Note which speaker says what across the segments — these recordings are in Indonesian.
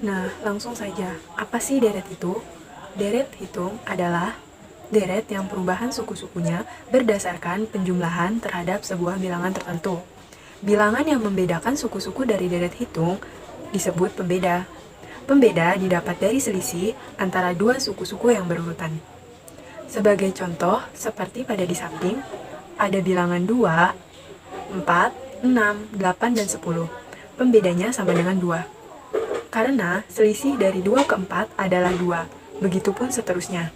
Speaker 1: Nah, langsung saja. Apa sih deret itu? Deret hitung adalah deret yang perubahan suku-sukunya berdasarkan penjumlahan terhadap sebuah bilangan tertentu. Bilangan yang membedakan suku-suku dari deret hitung disebut pembeda. Pembeda didapat dari selisih antara dua suku-suku yang berurutan. Sebagai contoh, seperti pada di samping, ada bilangan 2, 4, 6, 8, dan 10. Pembedanya sama dengan 2. Karena selisih dari 2 ke 4 adalah 2. Begitupun seterusnya.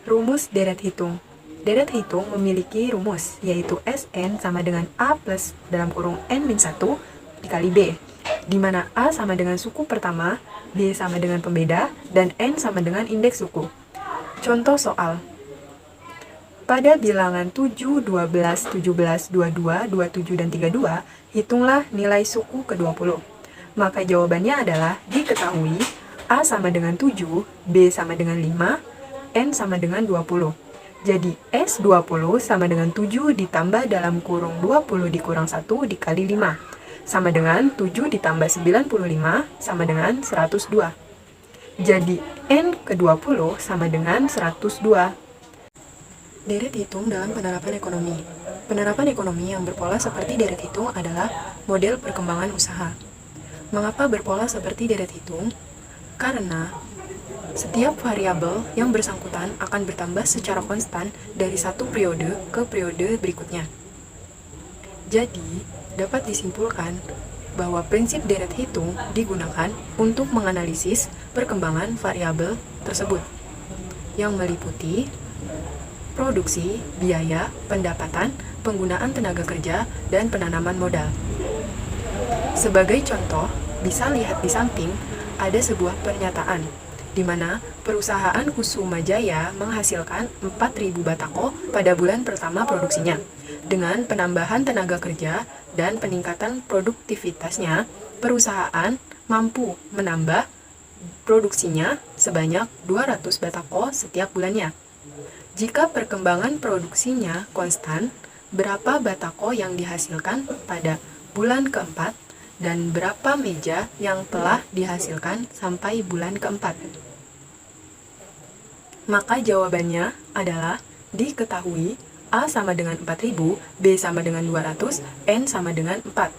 Speaker 1: Rumus deret hitung. Deret hitung memiliki rumus, yaitu Sn sama dengan A plus dalam kurung N-1 dikali B, di mana A sama dengan suku pertama, B sama dengan pembeda, dan N sama dengan indeks suku. Contoh soal. Pada bilangan 7, 12, 17, 22, 27, dan 32, hitunglah nilai suku ke-20. Maka jawabannya adalah diketahui A sama dengan 7, B sama dengan 5, N sama dengan 20. Jadi S20 sama dengan 7 ditambah dalam kurung 20 dikurang 1 dikali 5. Sama dengan 7 ditambah 95 sama dengan 102. Jadi N ke-20 sama dengan 102. Deret hitung dalam penerapan ekonomi. Penerapan ekonomi yang berpola seperti deret hitung adalah model perkembangan usaha. Mengapa berpola seperti deret hitung? Karena setiap variabel yang bersangkutan akan bertambah secara konstan dari satu periode ke periode berikutnya. Jadi, dapat disimpulkan bahwa prinsip deret hitung digunakan untuk menganalisis perkembangan variabel tersebut, yang meliputi produksi, biaya, pendapatan, penggunaan tenaga kerja, dan penanaman modal. Sebagai contoh, bisa lihat di samping ada sebuah pernyataan di mana perusahaan Kusuma Jaya menghasilkan 4.000 batako pada bulan pertama produksinya. Dengan penambahan tenaga kerja dan peningkatan produktivitasnya, perusahaan mampu menambah produksinya sebanyak 200 batako setiap bulannya. Jika perkembangan produksinya konstan, berapa batako yang dihasilkan pada bulan keempat dan berapa meja yang telah dihasilkan sampai bulan keempat? Maka jawabannya adalah diketahui A sama dengan 4.000, B sama dengan 200, N sama dengan 4.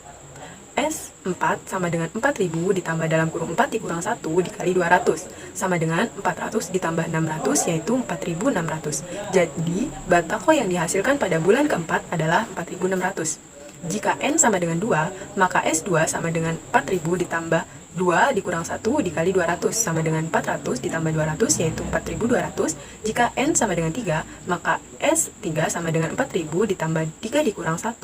Speaker 1: S4 sama dengan 4.000 ditambah dalam kurung 4 dikurang 1 dikali 200, sama dengan 400 ditambah 600, yaitu 4.600. Jadi, batako yang dihasilkan pada bulan keempat adalah 4.600. Jika N sama dengan 2, maka S2 sama dengan 4.000 ditambah 2 dikurang 1 dikali 200, sama dengan 400 ditambah 200, yaitu 4.200. Jika N sama dengan 3, maka S3 sama dengan 4.000 ditambah 3 dikurang 1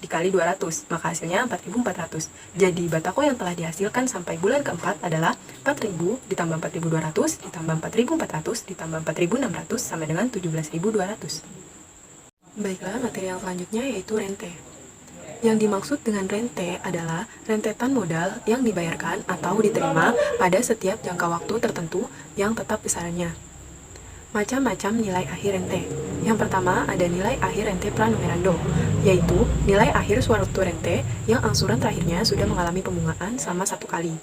Speaker 1: dikali 200, maka hasilnya 4.400. Jadi, batako yang telah dihasilkan sampai bulan keempat adalah 4.000 ditambah 4.200 ditambah 4.400 ditambah 4.600 sama dengan 17.200. Baiklah, materi yang selanjutnya yaitu rente. Yang dimaksud dengan rente adalah rentetan modal yang dibayarkan atau diterima pada setiap jangka waktu tertentu yang tetap besarannya. Macam-macam nilai akhir rente. Yang pertama ada nilai akhir rente pranumerando, yaitu nilai akhir suatu rente yang angsuran terakhirnya sudah mengalami pembungaan selama 1 kali.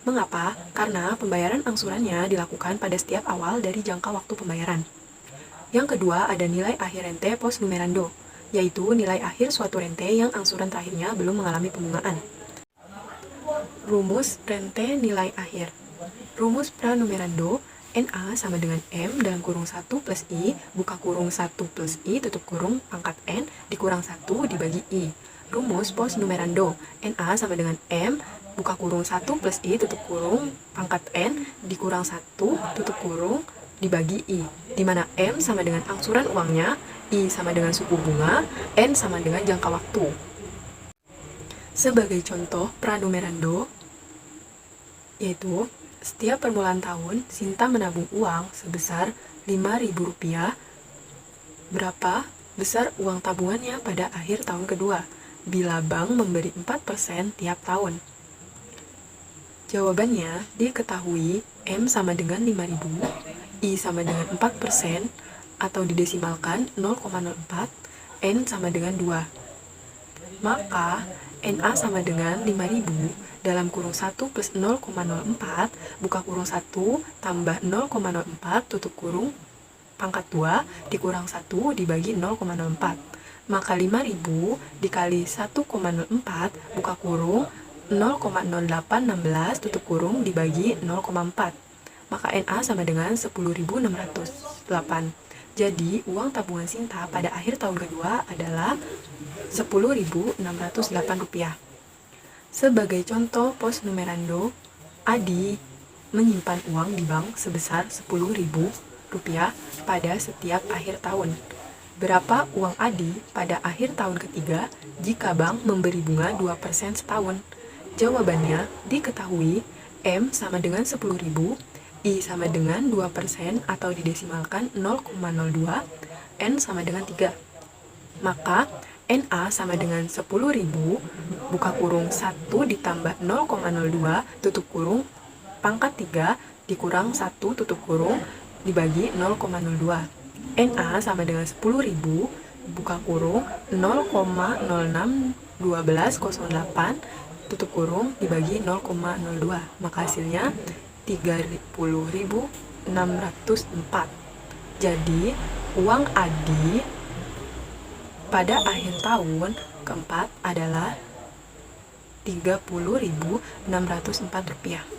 Speaker 1: Mengapa? Karena pembayaran angsurannya dilakukan pada setiap awal dari jangka waktu pembayaran. Yang kedua ada nilai akhir rente post numerando, yaitu nilai akhir suatu rente yang angsuran terakhirnya belum mengalami pembungaan. Rumus rente nilai akhir. Rumus pranumerando NA sama dengan M dalam kurung 1 plus I, buka kurung 1 plus I, tutup kurung, pangkat N, dikurang 1 dibagi I. Rumus post numerando NA sama dengan M, buka kurung 1 plus I, tutup kurung, pangkat N, dikurang 1, tutup kurung, dibagi I, di mana M sama dengan angsuran uangnya, I sama dengan suku bunga, N sama dengan jangka waktu. Sebagai contoh pranumerando, yaitu setiap permulaan tahun, Sinta menabung uang sebesar Rp5.000. Berapa besar uang tabungannya pada akhir tahun kedua, bila bank memberi 4% tiap tahun? Jawabannya diketahui M sama dengan 5.000, I sama dengan 4%, atau didesimalkan 0,04, N sama dengan 2. Maka NA sama dengan 5.000 dalam kurung 1 plus 0,04, buka kurung 1 tambah 0,04 tutup kurung pangkat 2 dikurang 1 dibagi 0,04. Maka 5.000 dikali 1,04 buka kurung 0,0816 tutup kurung dibagi 0,4. Maka NA sama dengan 10.608. Jadi, uang tabungan Sinta pada akhir tahun kedua adalah Rp10.608. Sebagai contoh pos numerando, Adi menyimpan uang di bank sebesar Rp10.000 pada setiap akhir tahun. Berapa uang Adi pada akhir tahun ketiga jika bank memberi bunga 2% setahun? Jawabannya diketahui M sama dengan 10.000, I sama dengan 2% atau didesimalkan 0,02, N sama dengan 3. Maka NA sama dengan 10.000, buka kurung 1 ditambah 0,02 tutup kurung pangkat 3 dikurang 1 tutup kurung dibagi 0,02. NA sama dengan 10.000, buka kurung 0,061208 tutup kurung dibagi 0,02. Maka hasilnya 30.604. Jadi, uang Adi pada akhir tahun keempat adalah Rp30.604.